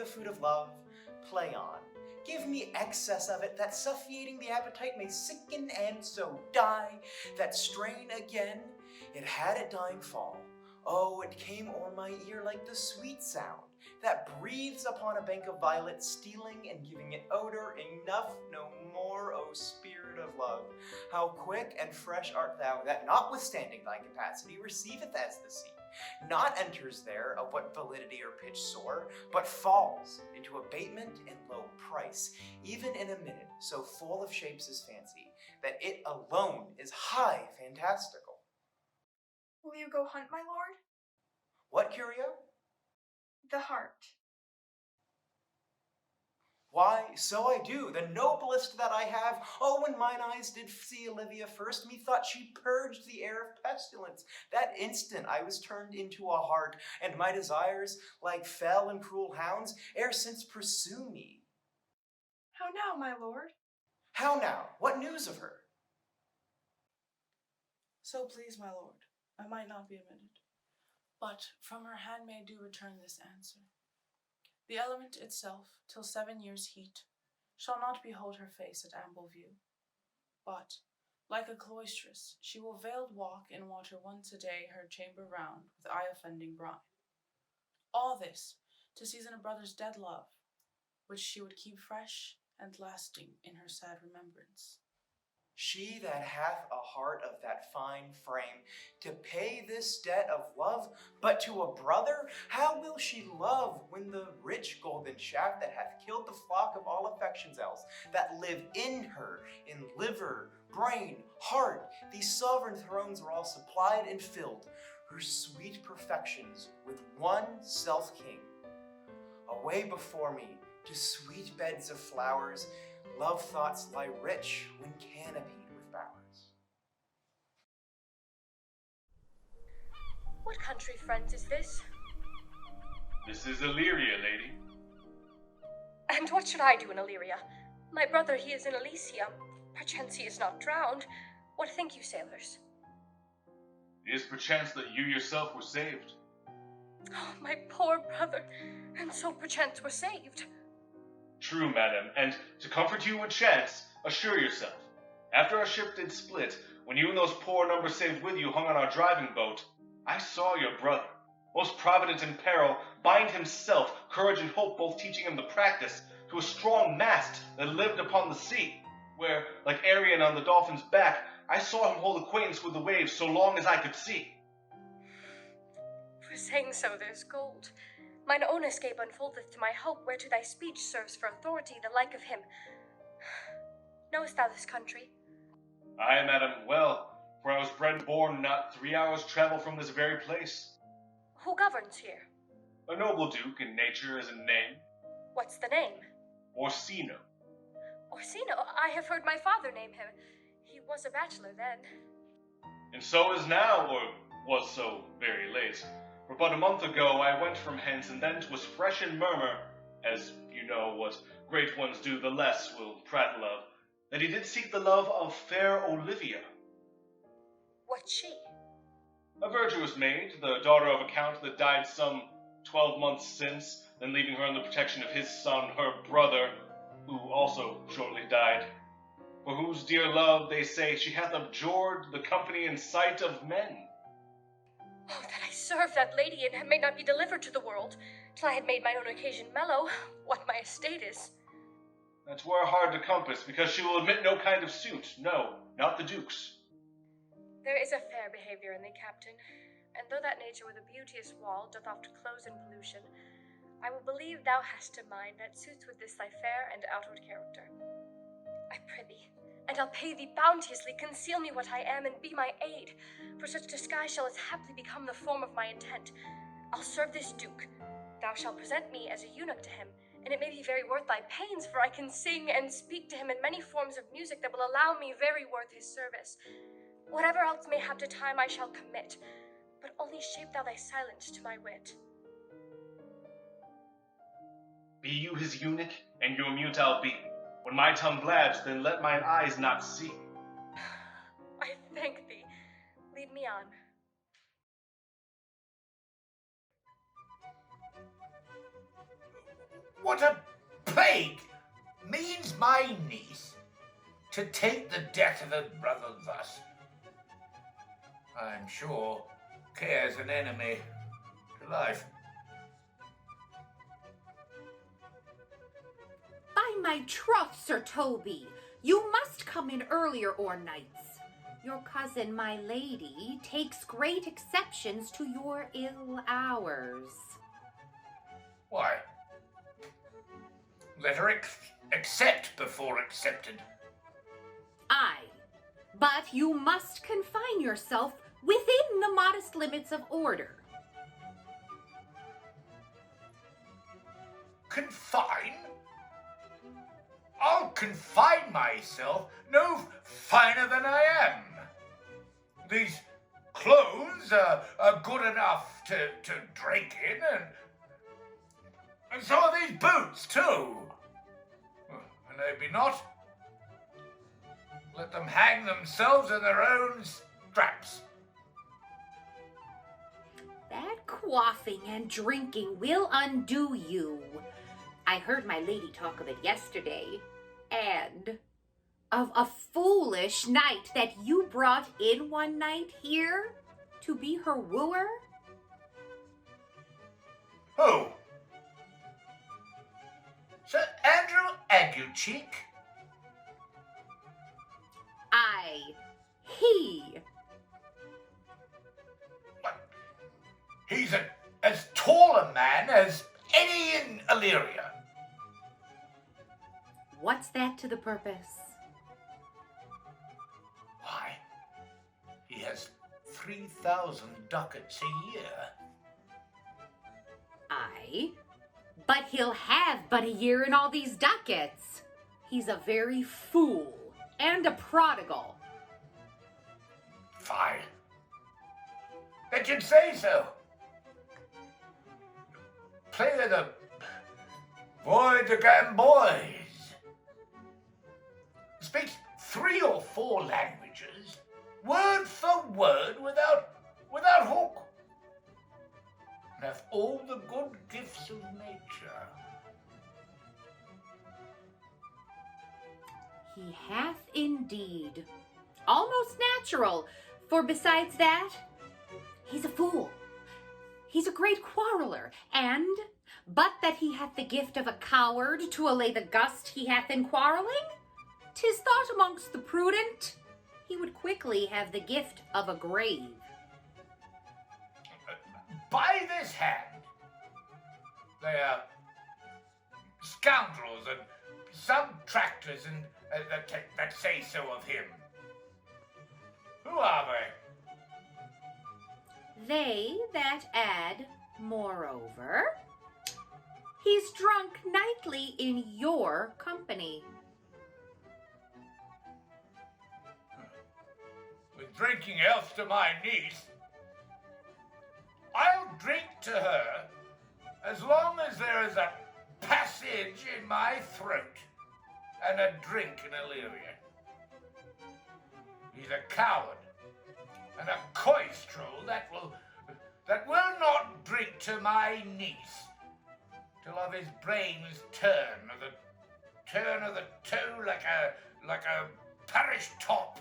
the food of love, play on. Give me excess of it, that suffocating the appetite may sicken and so die, that strain again, it had it dying fall. Oh, it came o'er my ear like the sweet sound that breathes upon a bank of violets, stealing and giving it odor, enough no more, O spirit of love. How quick and fresh art thou, that notwithstanding thy capacity receiveth as the sea, not enters there of what validity or pitch soar, but falls into abatement and low price, even in a minute, so full of shapes is fancy, that it alone is high fantastical. Will you go hunt, my lord? What, Curio? The heart. Why, so I do, the noblest that I have. Oh, when mine eyes did see Olivia first, methought she purged the air of pestilence. That instant I was turned into a hart, and my desires, like fell and cruel hounds, ere since pursue me. How now, my lord? How now? What news of her? So please, my lord, I might not be admitted, but from her handmaid do return this answer. The element itself, till 7 years' heat, shall not behold her face at ample view, but, like a cloistress, she will veiled walk in water once a day her chamber round with eye-offending brine. All this to season a brother's dead love, which she would keep fresh and lasting in her sad remembrance. She that hath a heart of that fine frame, to pay this debt of love, but to a brother, how will she love when the rich golden shaft that hath killed the flock of all affections else, that live in her, in liver, brain, heart, these sovereign thrones are all supplied and filled, her sweet perfections with one self-king. Away before me, to sweet beds of flowers, love thoughts lie rich when canopied with bowers. What country, friends, is this? This is Illyria, lady. And what should I do in Illyria? My brother, he is in Elysium. Perchance he is not drowned. What think you, sailors? It is perchance that you yourself were saved. Oh, my poor brother, and so perchance were saved. True, madam, and to comfort you with chance, assure yourself. After our ship did split, when you and those poor numbers saved with you hung on our driving boat, I saw your brother, most provident in peril, bind himself, courage and hope both teaching him the practice, to a strong mast that lived upon the sea, where, like Arion on the dolphin's back, I saw him hold acquaintance with the waves so long as I could see. For saying so, there's gold. Mine own escape unfoldeth to my hope, whereto thy speech serves for authority, the like of him. Knowest thou this country? Aye, madam, well, for I was bred and born not 3 hours' travel from this very place. Who governs here? A noble duke in nature as in name. What's the name? Orsino. Orsino? I have heard my father name him. He was a bachelor then. And so is now, or was so very late. For but a month ago I went from hence, and then 'twas fresh in murmur, as you know what great ones do the less will prattle of, that he did seek the love of fair Olivia. What's she? A virtuous maid, the daughter of a count that died some 12 months since, then leaving her in the protection of his son, her brother, who also shortly died, for whose dear love, they say, she hath abjured the company and sight of men. Oh, that I serve that lady and may not be delivered to the world, till I had made my own occasion mellow, what my estate is. That were hard to compass, because she will admit no kind of suit, no, not the duke's. There is a fair behaviour in thee, captain, and though that nature with a beauteous wall doth oft close in pollution, I will believe thou hast a mind that suits with this thy fair and outward character. I prithee, and I'll pay thee bounteously, conceal me what I am, and be my aid, for such disguise shall as haply become the form of my intent. I'll serve this duke. Thou shalt present me as a eunuch to him, and it may be very worth thy pains, for I can sing and speak to him in many forms of music that will allow me very worth his service. Whatever else may have to time I shall commit, but only shape thou thy silence to my wit. Be you his eunuch, and your mute I'll be. When my tongue blabs, then let mine eyes not see. I thank thee. Lead me on. What a plague means my niece to take the death of her brother thus? I'm sure care's an enemy to life. By my troth, Sir Toby, you must come in earlier or nights. Your cousin, my lady, takes great exceptions to your ill hours. Why? Let her accept before accepted. Aye, but you must confine yourself within the modest limits of order. Confine? I'll confine myself no finer than I am. These clothes are good enough to drink in, and so are these boots, too. And they be not. Let them hang themselves in their own straps. That quaffing and drinking will undo you. I heard my lady talk of it yesterday, and of a foolish knight that you brought in one night here to be her wooer. Who? Sir Andrew Aguecheek? Aye, he. What? He's as tall a man as any in Illyria. What's that to the purpose? Why, he has 3,000 ducats a year. Aye, but he'll have but a year in all these ducats. He's a very fool and a prodigal. Fine. That you'd say so. Play the boy to gamboys. Speaks 3 or 4 languages, word for word, without hook. And hath all the good gifts of nature. He hath indeed. Almost natural, for besides that, he's a fool. He's a great quarreler, and, but that he hath the gift of a coward to allay the gust he hath in quarreling, 'tis thought amongst the prudent, he would quickly have the gift of a grave. By this hand, they are scoundrels and subtractors and that say so of him. Who are they? They that add, moreover, he's drunk nightly in your company. With drinking else to my niece, I'll drink to her as long as there is a passage in my throat and a drink in Illyria. He's a coward and a coistrel that will not drink to my niece till of his brains turn of the toe like a parish top.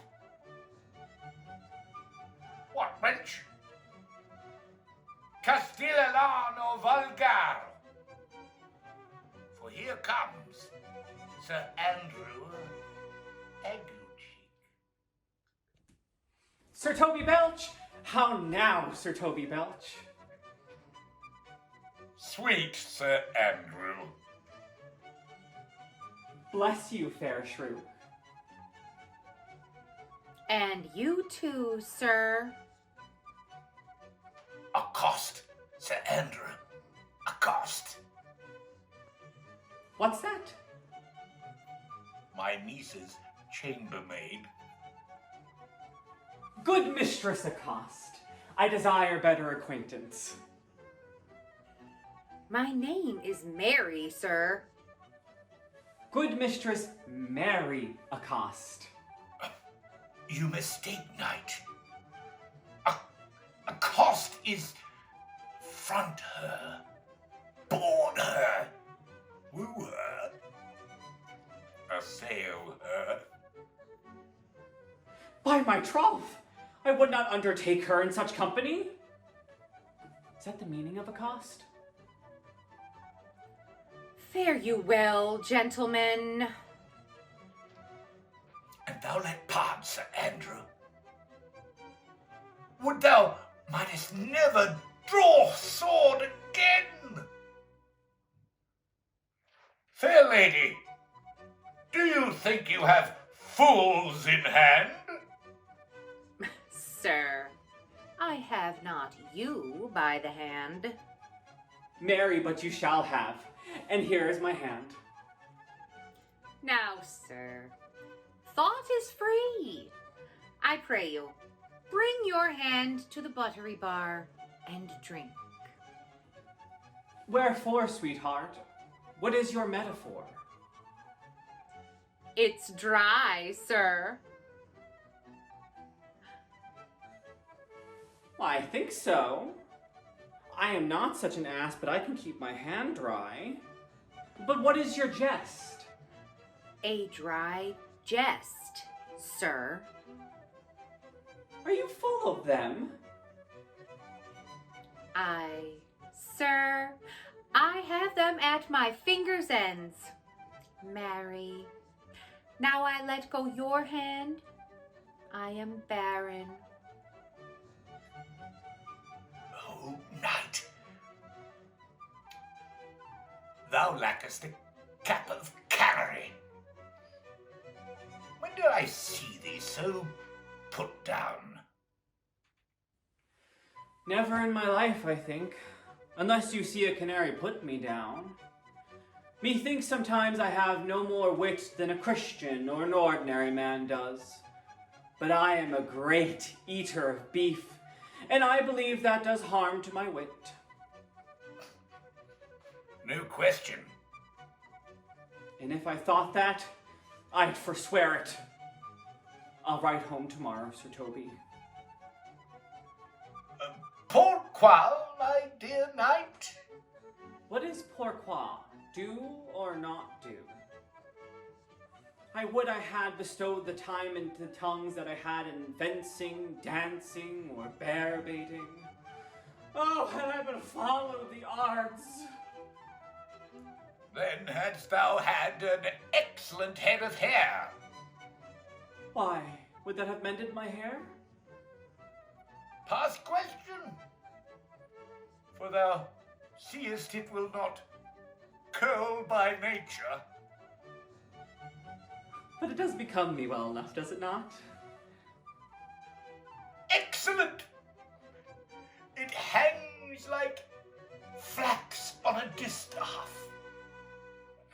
What, wench? Castellano Vulgar. For here comes Sir Andrew Aguecheek. Sir Toby Belch? How now, Sir Toby Belch? Sweet Sir Andrew. Bless you, fair shrew. And you too, sir. Accost, Sir Andrew. Accost. What's that? My niece's chambermaid. Good Mistress Accost, I desire better acquaintance. My name is Mary, sir. Good Mistress Mary Accost. You mistake, knight. Accost is front her, board her, By my troth, I would not undertake her in such company. Is that the meaning of accost? Fare you well, gentlemen. And thou let pardon, Sir Andrew. Would thou mightest never draw sword again! Fair lady, do you think you have fools in hand? Sir, I have not you by the hand. Marry, but you shall have, and here is my hand. Now, sir, thought is free. I pray you, bring your hand to the buttery bar and drink. Wherefore, sweetheart? What is your metaphor? It's dry, sir. I think so. I am not such an ass, but I can keep my hand dry. But what is your jest? A dry jest, sir. Are you full of them? Sir, I have them at my fingers' ends. Marry, now I let go your hand, I am barren. Oh, knight, thou lackest the cap of Carrie. When did I see thee so put down? Never in my life, I think. Unless you see a canary put me down. Methinks sometimes I have no more wit than a Christian or an ordinary man does. But I am a great eater of beef, and I believe that does harm to my wit. No question. And if I thought that, I'd forswear it. I'll ride home tomorrow, Sir Toby. Pourquoi, my dear knight? What is pourquoi? Do or not do? I would I had bestowed the time and the tongues that I had in fencing, dancing, or bear baiting. Oh, had I but followed the arts! Then hadst thou had an excellent head of hair. Why, would that have mended my hair? Past question. For thou seest it will not curl by nature. But it does become me well enough, does it not? Excellent! It hangs like flax on a distaff.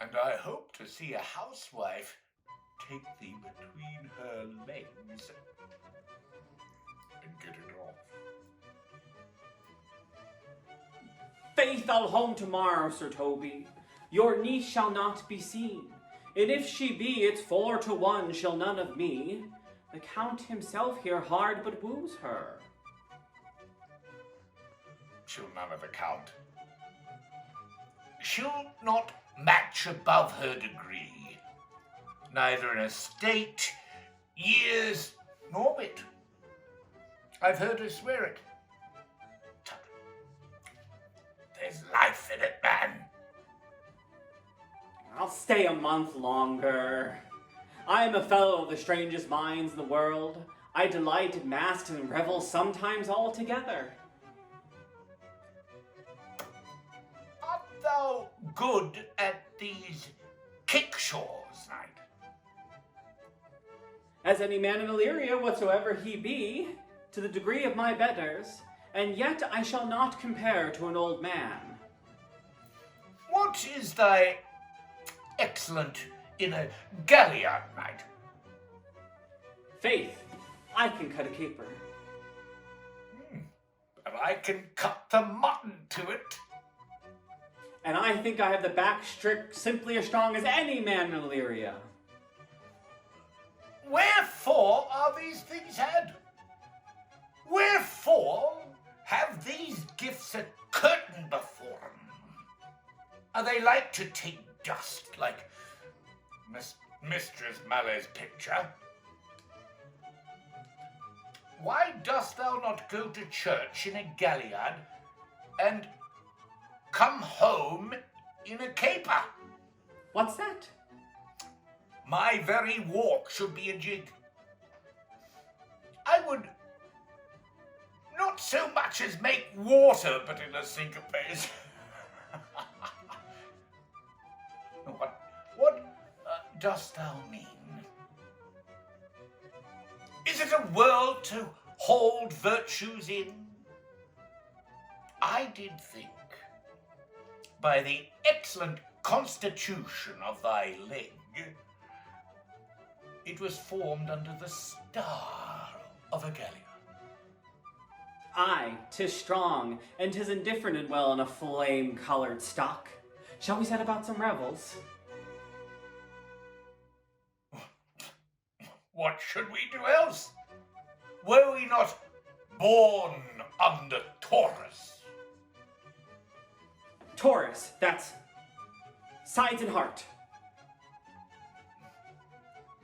And I hope to see a housewife take thee between her legs and get it off. Faith, I'll home tomorrow, Sir Toby. Your niece shall not be seen. And if she be, it's 4-1 she'll none of me. The Count himself here hard but woos her. She'll none of the Count. She'll not match above her degree, neither in estate, years, nor wit. I've heard her swear it. Tut. There's life in it, man. I'll stay a month longer. I am a fellow of the strangest minds in the world. I delight in masks and revels sometimes all together. Art thou good at these kickshaws, knight? As any man in Illyria whatsoever he be, to the degree of my betters, and yet I shall not compare to an old man. What is thy excellent in a galleon, knight? Faith, I can cut a caper. And I can cut the mutton to it. And I think I have the back strict simply as strong as any man in Illyria. Wherefore are these things had? Wherefore have these gifts a curtain before them? Are they like to take dust like Mistress Mallet's picture? why dost thou not go to church in a galliard and come home in a caper? What's that? My very walk should be a jig. I would not so much as make water but in a syncopate. What dost thou mean? Is it a world to hold virtues in? I did think, by the excellent constitution of thy leg, it was formed under the star of a galleon. Aye, 'tis strong, and 'tis indifferent and well in a flame-colored stock. Shall we set about some revels? What should we do else? Were we not born under Taurus? Taurus, that's sides and heart.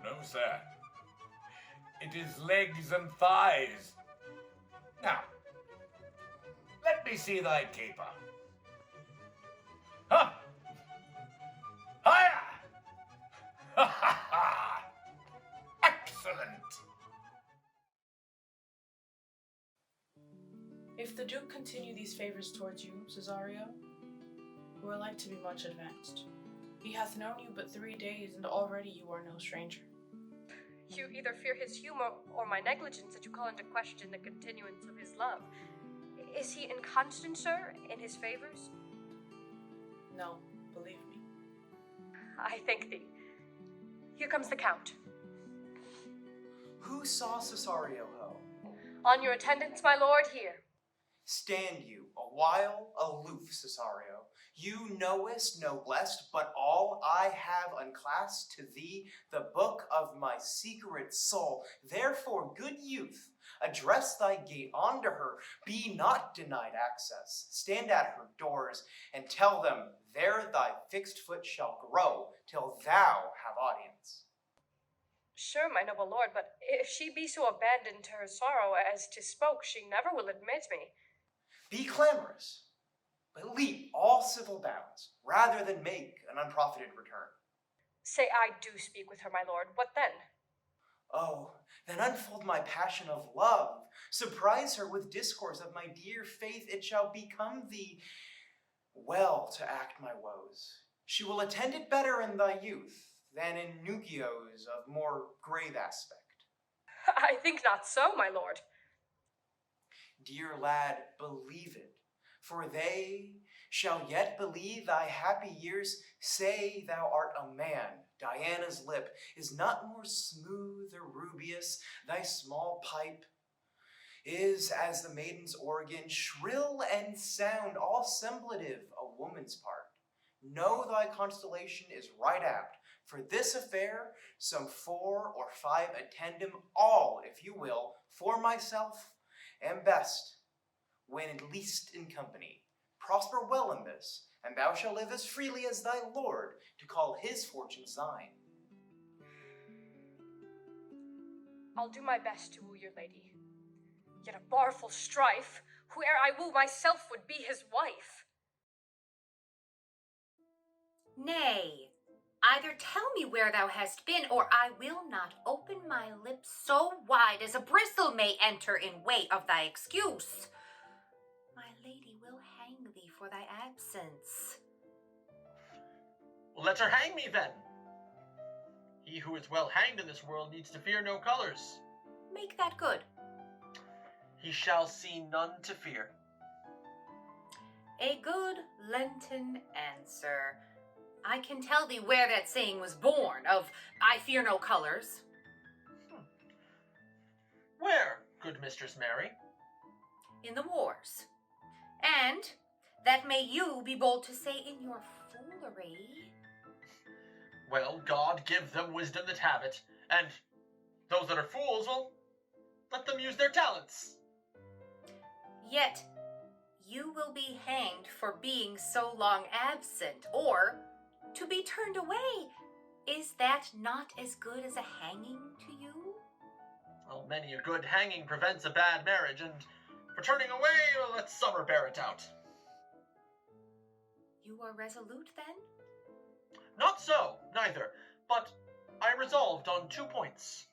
No, sir. It is legs and thighs. Now, let me see thy caper. Huh? Higher! Ha ha ha! Excellent! If the Duke continue these favors towards you, Cesario, you are like to be much advanced. He hath known you but 3 days, and already you are no stranger. You either fear his humor or my negligence that you call into question the continuance of his love. Is he inconstant, sir, in his favors? No, believe me. I thank thee. Here comes the Count. Who saw Cesario ho? On your attendance, my lord, here. Stand you a while aloof, Cesario. You knowest no less, but all I have unclasped to thee the book of my secret soul. Therefore, good youth, address thy gate unto her, be not denied access. Stand at her doors, and tell them there thy fixed foot shall grow, till thou have audience. Sure, my noble lord, but if she be so abandoned to her sorrow as to spoke, she never will admit me. Be clamorous, but leap all civil bounds, rather than make an unprofited return. Say I do speak with her, my lord, what then? Oh, then unfold my passion of love. Surprise her with discourse of my dear faith. It shall become thee well to act my woes. She will attend it better in thy youth than in nugios of more grave aspect. I think not so, my lord. Dear lad, believe it, for they shall yet believe thy happy years. Say thou art a man. Diana's lip is not more smooth or rubious. Thy small pipe is as the maiden's organ, shrill and sound, all semblative a woman's part. Know thy constellation is right apt. For this affair, some 4 or 5 attend him, all, if you will, for myself am best, when at least in company. Prosper well in this, and thou shalt live as freely as thy lord, to call his fortunes thine. I'll do my best to woo your lady. Yet a barful strife, whoe'er I woo myself would be his wife. Nay, either tell me where thou hast been, or I will not open my lips so wide as a bristle may enter in way of thy excuse. My lady will hang thee for thy absence. Well, let her hang me then. He who is well hanged in this world needs to fear no colors. Make that good. He shall see none to fear. A good Lenten answer. I can tell thee where that saying was born, of I fear no colors. Where, good Mistress Mary? In the wars. And that may you be bold to say in your foolery. Well, God give them wisdom that have it, and those that are fools, well, let them use their talents. Yet you will be hanged for being so long absent, or to be turned away. Is that not as good as a hanging to you? Oh, Well, many a good hanging prevents a bad marriage, and for turning away, well, let summer bear it out. You are resolute, then? Not so, neither, but I resolved on 2 points.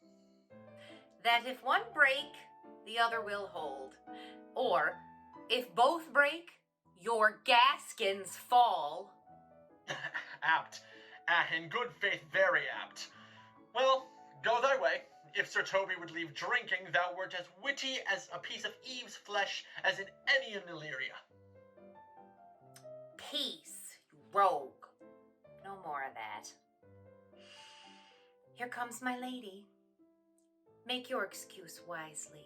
That if one break, the other will hold. Or, if both break, your gaskins fall. Apt. In good faith, very apt. Well, go thy way. If Sir Toby would leave drinking, thou wert as witty as a piece of Eve's flesh as in any in Illyria. Peace, you rogue. No more of that. Here comes my lady. Make your excuse wisely.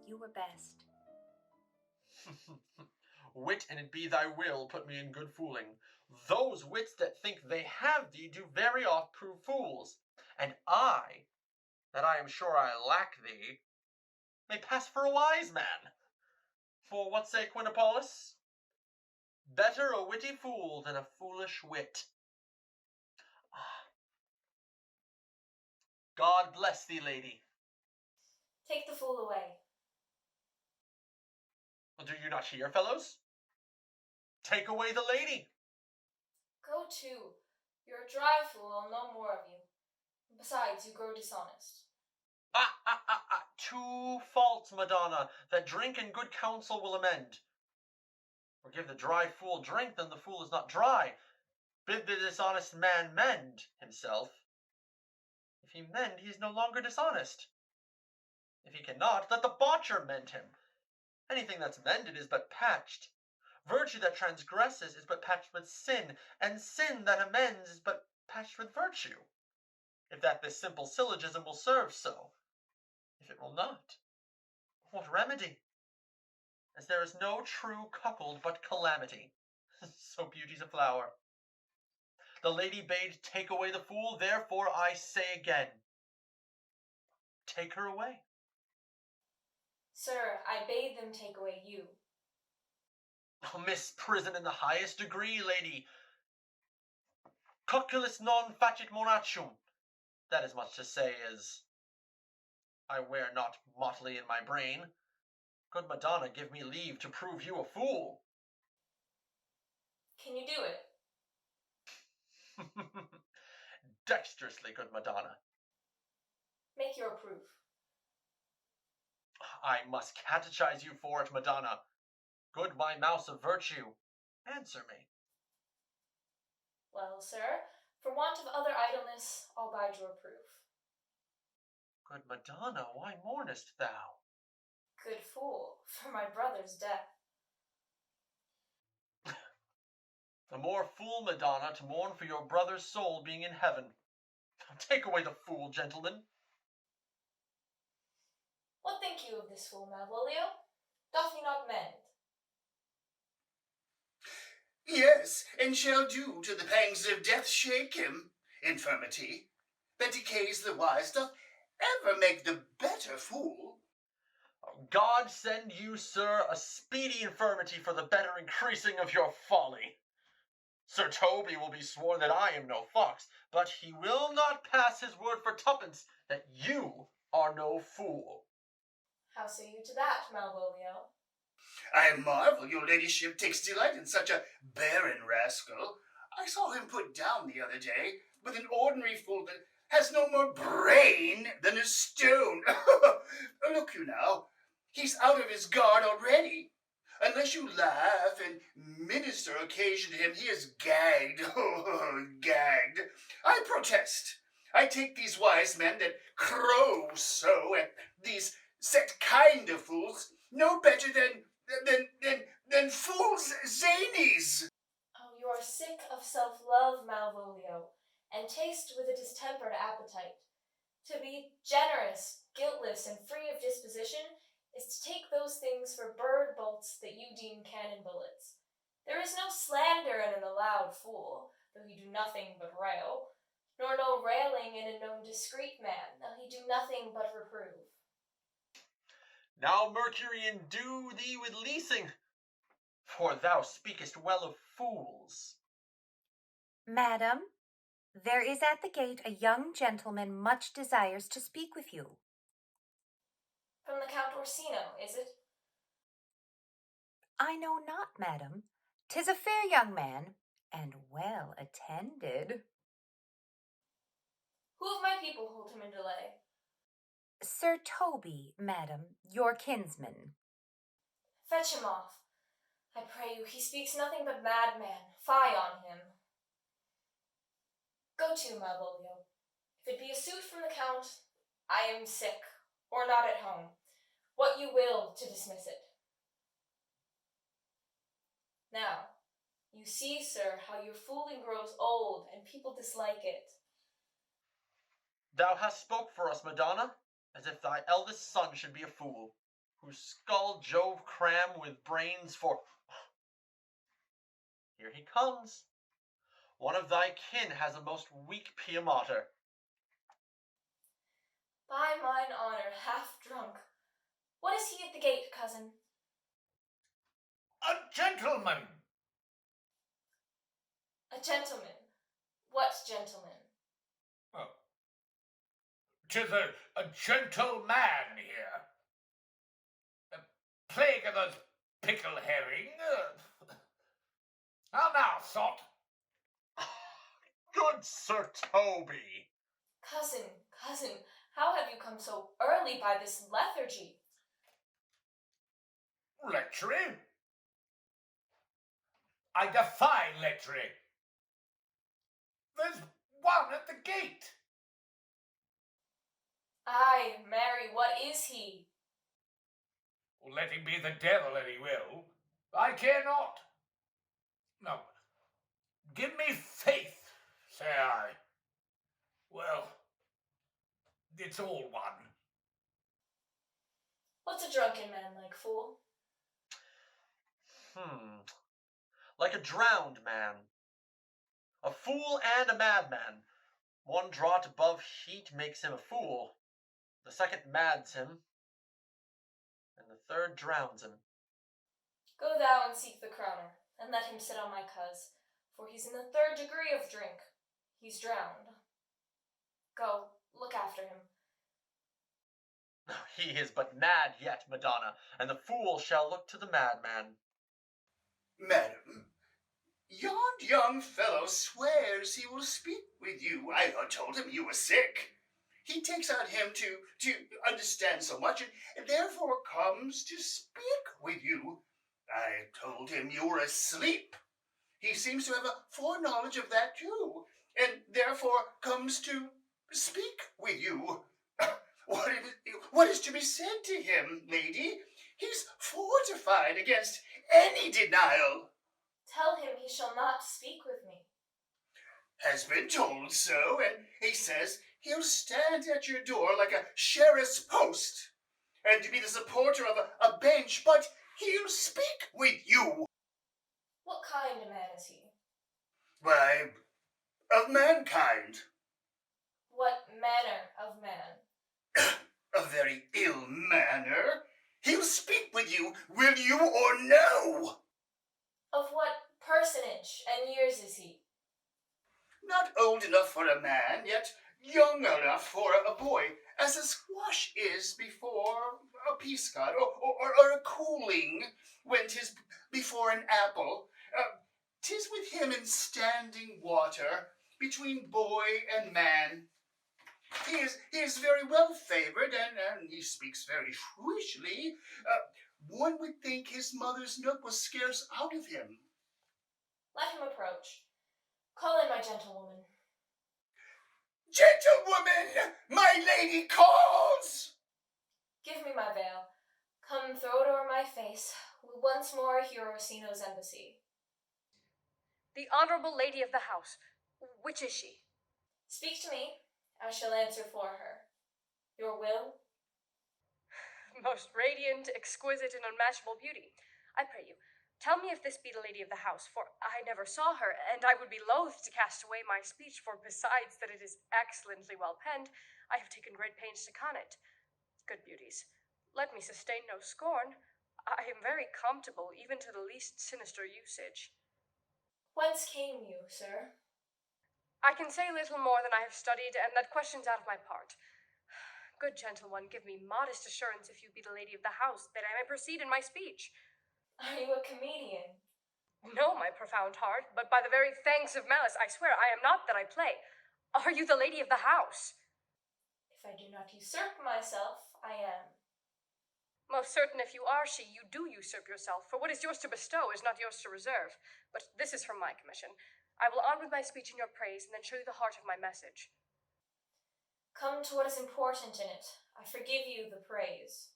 You were best. Wit, and it be thy will, put me in good fooling. Those wits that think they have thee do very oft prove fools, and I, that I am sure I lack thee, may pass for a wise man. For what say Quinnopolis? Better a witty fool than a foolish wit. God bless thee, lady. Take the fool away. Do you not hear, fellows? Take away the lady. Go to. You're a dry fool, I'll know more of you. Besides, you grow dishonest. 2 faults, Madonna, that drink and good counsel will amend. For give the dry fool drink, then the fool is not dry. Bid the dishonest man mend himself. If he mend, he is no longer dishonest. If he cannot, let the botcher mend him. Anything that's mended is but patched. Virtue that transgresses is but patched with sin, and sin that amends is but patched with virtue. If that this simple syllogism will serve so. If it will not, what remedy? As there is no true cuckold but calamity. So beauty's a flower. The lady bade take away the fool, therefore I say again, take her away. Sir, I bade them take away you. Miss prison in the highest degree, lady. Cuculus non facit monachum. That is much to say as I wear not motley in my brain. Good Madonna, give me leave to prove you a fool. Can you do it? Dexterously, good Madonna. Make your proof. I must catechize you for it, Madonna. Good my mouse of virtue, answer me. Well, sir, for want of other idleness, I'll bide your proof. Good Madonna, why mournest thou? Good fool, for my brother's death. The more fool, Madonna, to mourn for your brother's soul being in heaven. Take away the fool, gentlemen. What think you of this fool, Malvolio? Doth he not mend? Yes, and shall do to the pangs of death shake him, infirmity. That decays the wise doth ever make the better fool. God send you, sir, a speedy infirmity for the better increasing of your folly. Sir Toby will be sworn that I am no fox, but he will not pass his word for tuppence that you are no fool. How say you to that, Malvolio? I marvel your ladyship takes delight in such a barren rascal. I saw him put down the other day with an ordinary fool that has no more brain than a stone. Look you now, he's out of his guard already. Unless you laugh and minister occasion to him, he is gagged. Gagged. I protest. I take these wise men that crow so at these set kind of fools no better than fools zanies. Oh, you are sick of self-love, Malvolio, and taste with a distempered appetite. To be generous, guiltless, and free of disposition is to take those things for bird bolts that you deem cannon bullets. There is no slander in an avowed fool, though he do nothing but rail, nor no railing in a known discreet man, though he do nothing but reprove. Now, Mercury, endue thee with leasing, for thou speakest well of fools. Madam, there is at the gate a young gentleman much desires to speak with you. From the Count Orsino, is it? I know not, madam. 'Tis a fair young man, and well attended. Who of my people hold him in delay? Sir Toby, madam, your kinsman. Fetch him off. I pray you, he speaks nothing but madman. Fie on him. Go to, Malvolio. If it be a suit from the Count, I am sick, or not at home. What you will to dismiss it. Now, you see, sir, how your fooling grows old, and people dislike it. Thou hast spoke for us, Madonna, as if thy eldest son should be a fool, whose skull Jove cram with brains for... Here he comes. One of thy kin has a most weak pia mater. By mine honor, half drunk. What is he at the gate, cousin? A gentleman. A gentleman. What gentleman? Oh. 'Tis a gentleman here. A plague of those pickle herring. How now, sot? Good Sir Toby. Cousin, how have you come so early by this lethargy? Lechery? I defy lechery. There's one at the gate. Aye, marry, what is he? Let him be the devil an he will. I care not. No. Give me faith, say I. Well, it's all one. What's a drunken man like, fool? Like a drowned man. A fool and a madman. One draught above heat makes him a fool. The second mads him. And the third drowns him. Go thou and seek the crowner, and let him sit on my cuz, for he's in the 3rd degree of drink. He's drowned. Go, look after him. He is but mad yet, Madonna, and the fool shall look to the madman. Madam, yond young fellow swears he will speak with you. I told him you were sick. He takes on him to understand so much, and therefore comes to speak with you. I told him you were asleep. He seems to have a foreknowledge of that too, and therefore comes to speak with you. What is to be said to him, lady? He's fortified against any denial. Tell him he shall not speak with me. Has been told so, and he says he'll stand at your door like a sheriff's post, and to be the supporter of a bench, but he'll speak with you. What kind of man is he? Why, of mankind. What manner of man? A very ill manner. He'll speak with you, will you or no? Of what personage and years is he? Not old enough for a man, yet young enough for a boy, as a squash is before a peascod, or a cooling when 'tis before an apple. 'Tis with him in standing water, between boy and man. He is very well favored, and he speaks very shrewishly. One would think his mother's milk was scarce out of him. Let him approach. Call in my gentlewoman. Gentlewoman, my lady calls! Give me my veil. Come throw it over my face. We'll once more hear Orsino's embassy. The honorable lady of the house. Which is she? Speak to me. I shall answer for her. Your will? Most radiant, exquisite, and unmatchable beauty. I pray you, tell me if this be the lady of the house, for I never saw her, and I would be loath to cast away my speech, for besides that it is excellently well penned, I have taken great pains to con it. Good beauties, let me sustain no scorn. I am very comfortable, even to the least sinister usage. Whence came you, sir? I can say little more than I have studied, and that question's out of my part. Good gentle one, give me modest assurance if you be the lady of the house, that I may proceed in my speech. Are you a comedian? No, my profound heart, but by the very fangs of malice, I swear I am not that I play. Are you the lady of the house? If I do not usurp myself, I am. Most certain if you are she, you do usurp yourself, for what is yours to bestow is not yours to reserve. But this is from my commission. I will on with my speech in your praise, and then show you the heart of my message. Come to what is important in it. I forgive you the praise.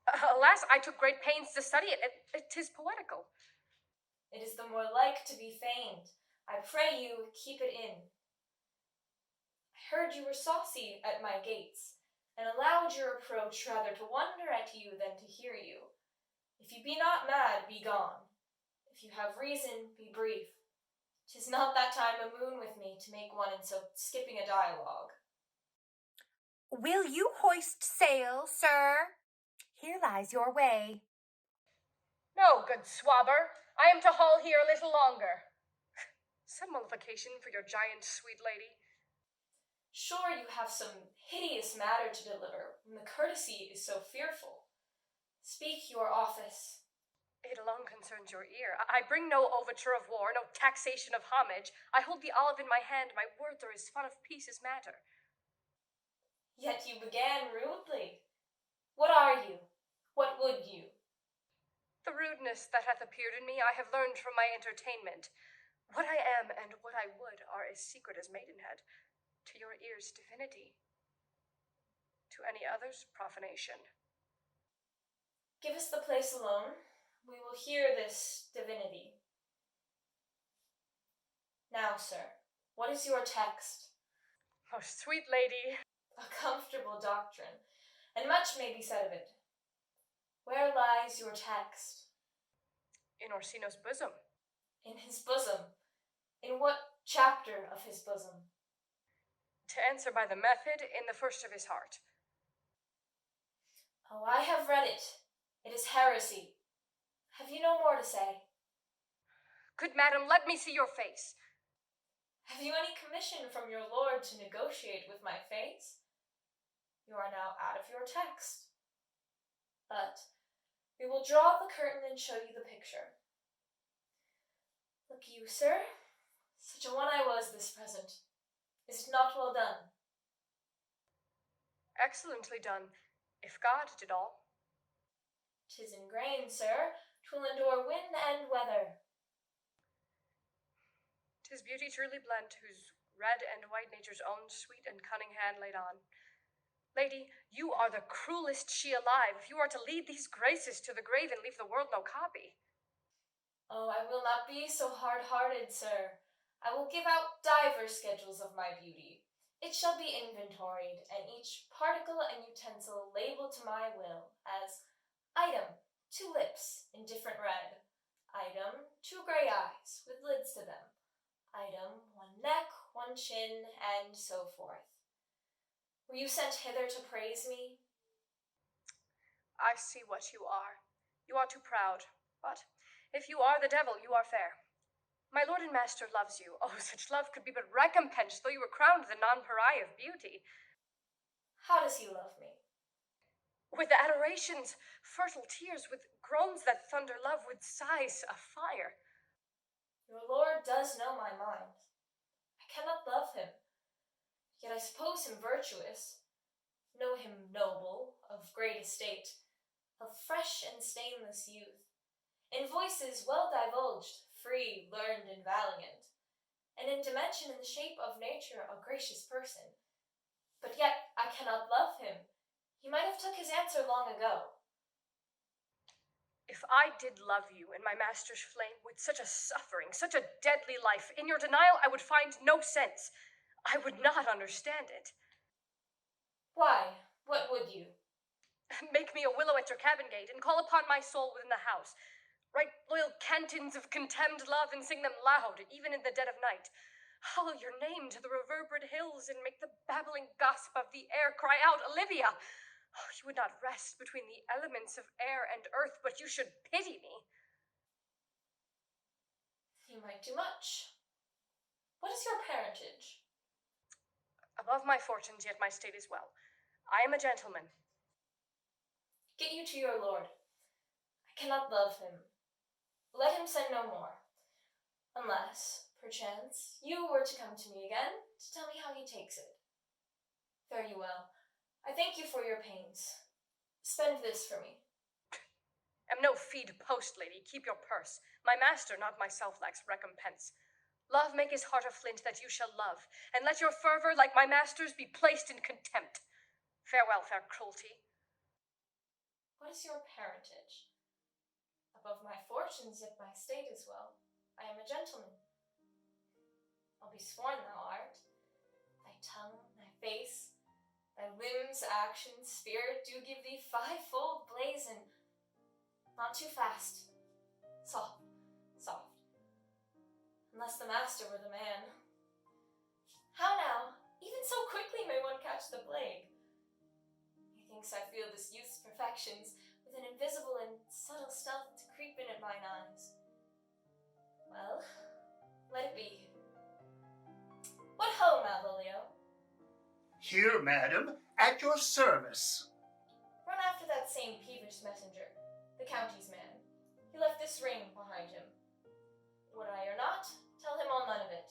Alas, I took great pains to study it. 'Tis poetical. It is the more like to be feigned. I pray you keep it in. I heard you were saucy at my gates, and allowed your approach rather to wonder at you than to hear you. If you be not mad, be gone. If you have reason, be brief. 'Tis not that time a moon with me to make one in so skipping a dialogue. Will you hoist sail, sir? Here lies your way. No, good swabber, I am to haul here a little longer. Some mollification for your giant sweet lady. Sure you have some hideous matter to deliver, when the courtesy is so fearful. Speak your office. It alone concerns your ear. I bring no overture of war, no taxation of homage. I hold the olive in my hand, my words are as fun of peace as matter. Yet you began rudely. What are you? What would you? The rudeness that hath appeared in me I have learned from my entertainment. What I am and what I would are as secret as maidenhead. To your ears, divinity. To any others, profanation. Give us the place alone. We will hear this divinity. Now, sir, what is your text? Most sweet lady. A comfortable doctrine, and much may be said of it. Where lies your text? In Orsino's bosom. In his bosom? In what chapter of his bosom? To answer by the method, in the first of his heart. Oh, I have read it. It is heresy. Have you no more to say? Good madam, let me see your face. Have you any commission from your lord to negotiate with my face? You are now out of your text. But we will draw the curtain and show you the picture. Look you, sir, such a one I was this present. Is it not well done? Excellently done, if God did all. 'Tis in grain, sir, 'twill endure wind and weather. 'Tis beauty truly blent, whose red and white nature's own sweet and cunning hand laid on. Lady, you are the cruelest she alive, if you are to lead these graces to the grave and leave the world no copy. Oh, I will not be so hard-hearted, sir. I will give out divers schedules of my beauty. It shall be inventoried, and each particle and utensil labeled to my will, as item, 2 lips, indifferent red. Item, 2 grey eyes, with lids to them. Item, 1 neck, 1 chin, and so forth. Were you sent hither to praise me? I see what you are. You are too proud, but if you are the devil, you are fair. My lord and master loves you. Oh, such love could be but recompensed, though you were crowned the nonpareil of beauty. How does he love me? With adorations, fertile tears, with groans that thunder love, with sighs of fire. Your lord does know my mind. I cannot love him, yet I suppose him virtuous, know him noble, of great estate, of fresh and stainless youth, in voices well divulged, free, learned, and valiant, and in dimension and the shape of nature a gracious person. But yet I cannot love him. He might have took his answer long ago. If I did love you in my master's flame, with such a suffering, such a deadly life, in your denial I would find no sense. I would not understand it. Why? What would you? Make me a willow at your cabin gate, and call upon my soul within the house. Write loyal cantons of contemned love, and sing them loud, even in the dead of night. Howl your name to the reverberate hills, and make the babbling gossip of the air cry out, Olivia! Oh, you would not rest between the elements of air and earth, but you should pity me. You might do much. What is your parentage? Above my fortunes, yet my state is well. I am a gentleman. Get you to your lord. I cannot love him. Let him send no more. Unless, perchance, you were to come to me again to tell me how he takes it. Fare you well. I thank you for your pains. Spend this for me. Am no fee to post, lady. Keep your purse. My master, not myself, lacks recompense. Love make his heart a flint that you shall love, and let your fervour, like my master's, be placed in contempt. Farewell, fair cruelty. What is your parentage? Above my fortunes, yet my state as well. I am a gentleman. I'll be sworn thou art. Thy tongue, thy face, thy limbs, actions, spirit do give thee fivefold blazon. Not too fast. Soft, soft. Unless the master were the man. How now? Even so quickly may one catch the plague. Methinks I feel this youth's perfections with an invisible and subtle stealth to creep in at mine eyes. Well, let it be. What ho, Malvolio? Here, madam, at your service. Run after that same peevish messenger, the county's man. He left this ring behind him. Would I or not, tell him all none of it.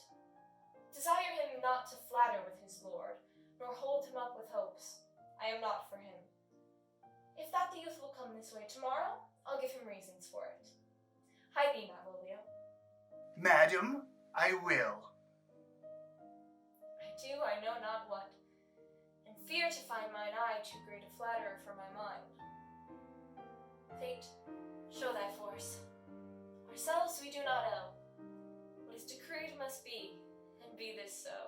Desire him not to flatter with his lord, nor hold him up with hopes. I am not for him. If that the youth will come this way tomorrow, I'll give him reasons for it. Hide thee, Malvolio. Madam, I will. I do I know not what, and fear to find mine eye too great a flatterer for my mind. Fate, show thy force. Ourselves we do not owe. What is decreed must be, and be this so.